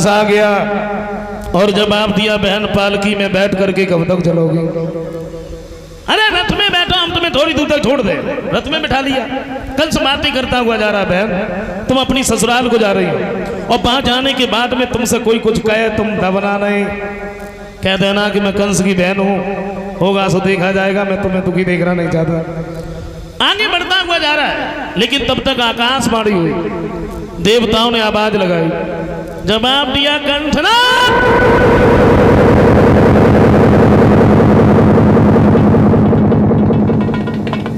कंस आ गया और जवाब दिया, बहन पालकी में बैठ करके कब तक चलोगी? अरे रथ में बैठो, हम तुम्हें थोड़ी दूर तक छोड़ दे। रथ में बिठा लिया। कंस बातें करता हुआ जा रहा, बहन तुम अपनी ससुराल को जा रही हो और वहां जाने के बाद में तुमसे कोई कुछ कहे तुम दबना नहीं, कह देना कि मैं कंस की बहन हूं, होगा सो देखा जाएगा, मैं तुम्हें दुखी देखना नहीं चाहता। आगे बढ़ता हुआ जा रहा है, लेकिन तब तक आकाशवाणी हुई, देवताओं ने आवाज लगाई, जवाब दिया कंठना।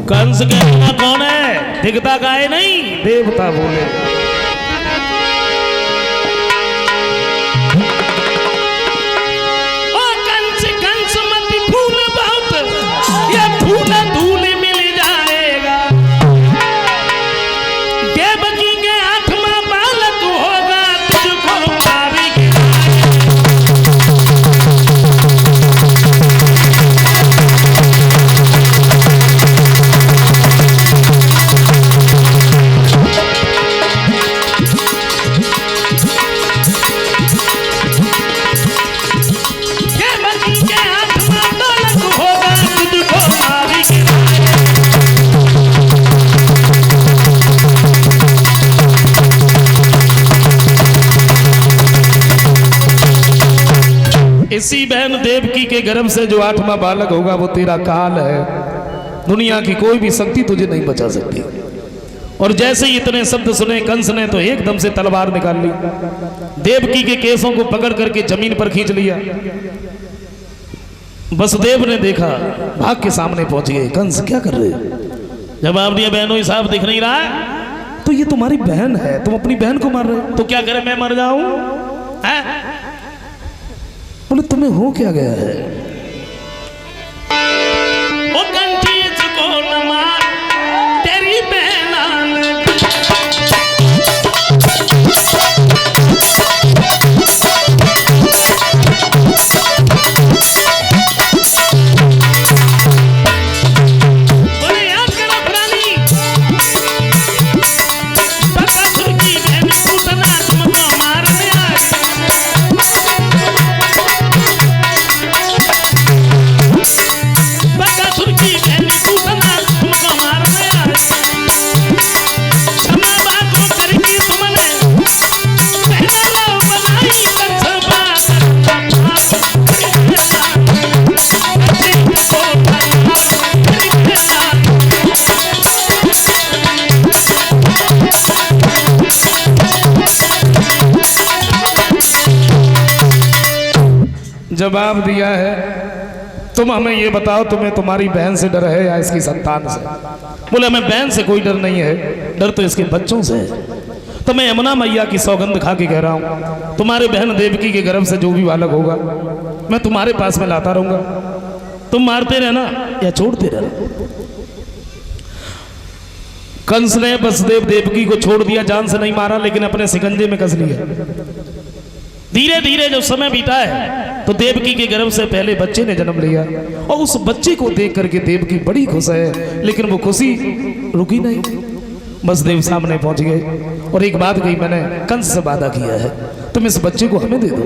कंस कहना कौन है? दिखता गाय नहीं, देवता बोले। ओ कंस कंस मत फूल बहुत, ये फूल धूल मिल जाएगा। देवकी के आठवां बालक होगा, तुझको मारी इसी बहन देवकी के गर्भ से जो आठवां बालक होगा वो तेरा काल है। दुनिया की कोई भी शक्ति तुझे नहीं बचा सकती। और जैसे ही इतने शब्द सुने कंस ने तो एकदम से तलवार निकाल ली, देवकी के केसों को पकड़ करके जमीन पर खींच लिया। वसुदेव ने देखा, भाग के सामने पहुंच गए, कंस क्या कर रहे? जवाब दिया, बहनों साहब दिख नहीं रहा है? तो ये तुम्हारी बहन है, तुम अपनी बहन को मार रहे हो, तो क्या करे मैं मर जाऊं? बोले तुम्हें हो क्या गया है? ओ कंठी इसको न मार, तेरी बहन बोले याद करो पुरानी, बकासुर की बहन पूतना तुमको मारने आई। जवाब दिया है, तुम हमें ये बताओ, तुम्हें तुम्हारी बहन से डर है या इसकी संतान से? बोले हमें बहन से कोई डर नहीं है, डर तो इसके बच्चों से है। तो मैं यमुना मैया की सौगंध खा के कह रहा हूं, तुम्हारे बहन देवकी के गर्भ से जो भी बालक होगा मैं तुम्हारे पास में लाता रहूंगा, तुम मारते रहना या छोड़ते रहना। कंस ने वसुदेव देवकी को छोड़ दिया, जान से नहीं मारा, लेकिन अपने शिकंजे में कस लिया। धीरे धीरे जब समय बीता है तो देवकी के गर्भ से पहले बच्चे ने जन्म लिया और उस बच्चे को देख करके देवकी बड़ी खुश है, लेकिन वो खुशी रुकी नहीं। वसुदेव सामने पहुंच गए और एक बात कही, मैंने कंस से वादा किया है, तुम इस बच्चे को हमें दे दो।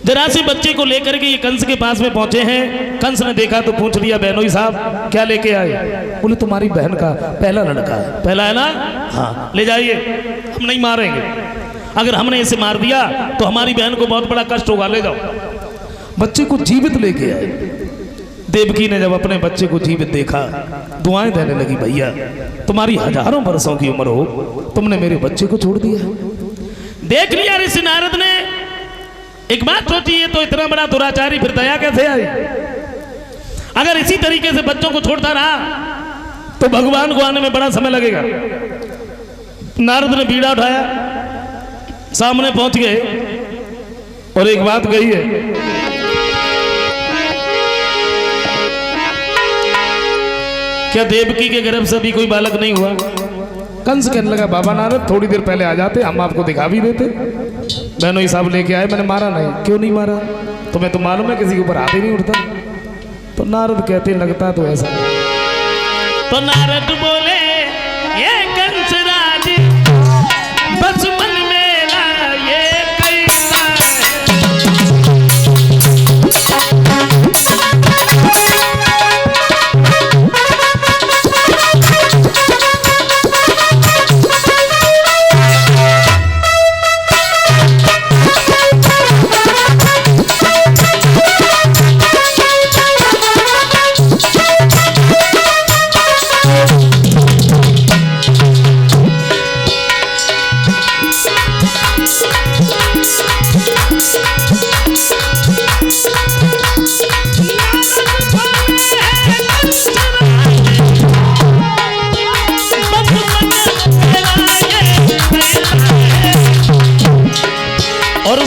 जरा से बच्चे को लेकर के ये कंस के पास में पहुंचे हैं। कंस ने देखा तो पूछ लिया, बहनोई साहब क्या लेके आए? बोले तुम्हारी बहन का पहला लड़का है। पहला है ना? हाँ, ले जाइए, हम नहीं मारेंगे, अगर हमने इसे मार दिया तो हमारी बहन को बहुत बड़ा कष्ट होगा, ले जाओ। बच्चे को जीवित लेके आए। देवकी ने जब अपने बच्चे को जीवित देखा, दुआएं देने लगी, भैया तुम्हारी हजारों वर्षों की उम्र हो, तुमने मेरे बच्चे को छोड़ दिया। देख लिया ऋषि नारद ने, एक बात सोची, ये तो इतना बड़ा दुराचारी, फिर दया कैसे आई? अगर इसी तरीके से बच्चों को छोड़ता रहा तो भगवान को आने में बड़ा समय लगेगा। नारद ने बीड़ा उठाया, सामने पहुंच गए और एक बात कही है, क्या देवकी के गर्भ से भी कोई बालक नहीं हुआ? कंस कहने लगा, बाबा नारद थोड़ी देर पहले आ जाते, हम आपको दिखा भी देते। बहनों हिसाब लेके आए, मैंने मारा नहीं। क्यों नहीं मारा? तुम्हें तो मालूम है किसी के ऊपर हाथ ही नहीं उठता। तो नारद कहते लगता तो ऐसा। तो नारद बोले, ये कंस राज बस मन मेरा ये कई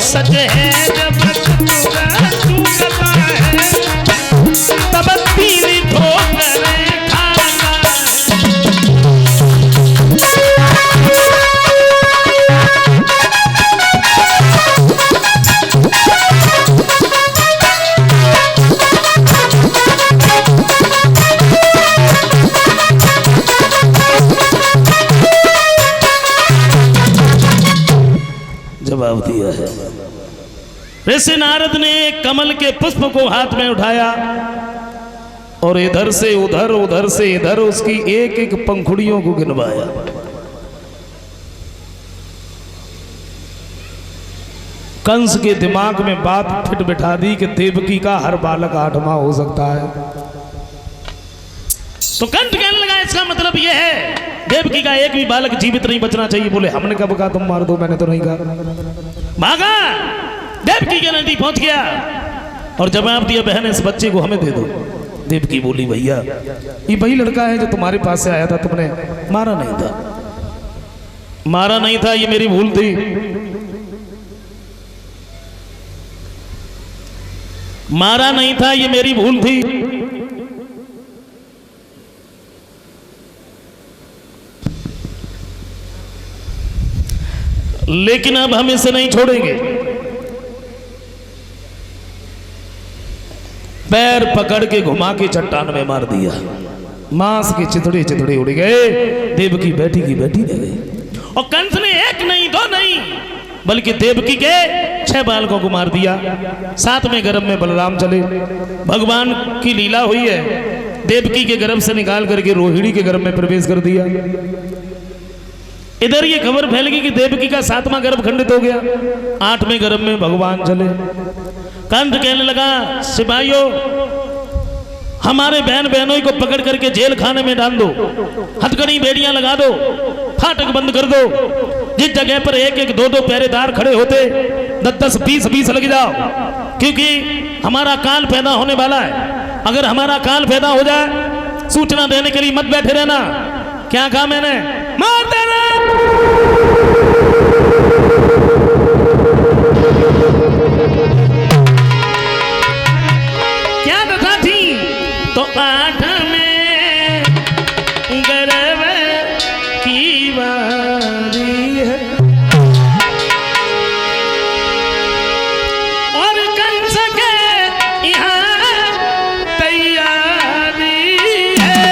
सच है जब पूरा चूकता है तब तीर ठोकर खाता जवाब दिया है। ऋषि नारद ने कमल के पुष्प को हाथ में उठाया और इधर से उधर उधर से इधर उसकी एक एक पंखुड़ियों को गिनवाया। कंस के दिमाग में बात फिट बिठा दी कि देवकी का हर बालक 8वां हो सकता है। तो कंस कहने लगा इसका मतलब यह है देवकी का एक भी बालक जीवित नहीं बचना चाहिए। बोले हमने कब कहा तुम मार दो, मैंने तो नहीं कहा। भागा देवकी के नजदीक पहुंच गया और जवाब दिया बहन इस बच्चे को हमें दे दो। देवकी बोली भैया ये वही लड़का है जो तुम्हारे पास से आया था, तुमने मारा नहीं था। मारा नहीं था, ये मेरी भूल थी। मारा नहीं था, ये मेरी भूल थी। लेकिन अब हम इसे नहीं छोड़ेंगे। पैर पकड़ के घुमा के चट्टान में मार दिया। मांस के चिथड़े चिथड़े उड़ गए। देवकी बैठी की बैठी रह गई। और कंस ने एक नहीं दो नहीं बल्कि देवकी के 6 बालकों को मार दिया। 7वें गर्भ में बलराम चले। भगवान की लीला हुई है, देवकी के गर्भ से निकाल करके रोहिणी के गर्भ में प्रवेश कर दिया। इधर ये खबर फैल गई कि देवकी का 7वां गर्भ खंडित हो गया। 8वें गर्भ में भगवान चले। कंस कहने लगा सिपाहियों हमारे बहन बहनों को पकड़ करके जेल खाने में डाल दो, हथकड़ी बेड़ियां लगा दो, फाटक बंद कर दो। जिस जगह पर 1-1 2-2 पहरेदार खड़े होते 10-10 20-20 लग जाओ, क्योंकि हमारा काल पैदा होने वाला है। अगर हमारा काल पैदा हो जाए सूचना देने के लिए मत बैठे रहना। क्या कहा मैंने? मार देना। क्या दशा थी? तो 8वें गर्भ की बारी है और कंस के यहाँ तैयारी है।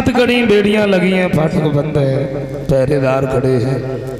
हथकड़ी बेड़ियां लगी हैं, फाटक बंद है, पहरेदार खड़े हैं।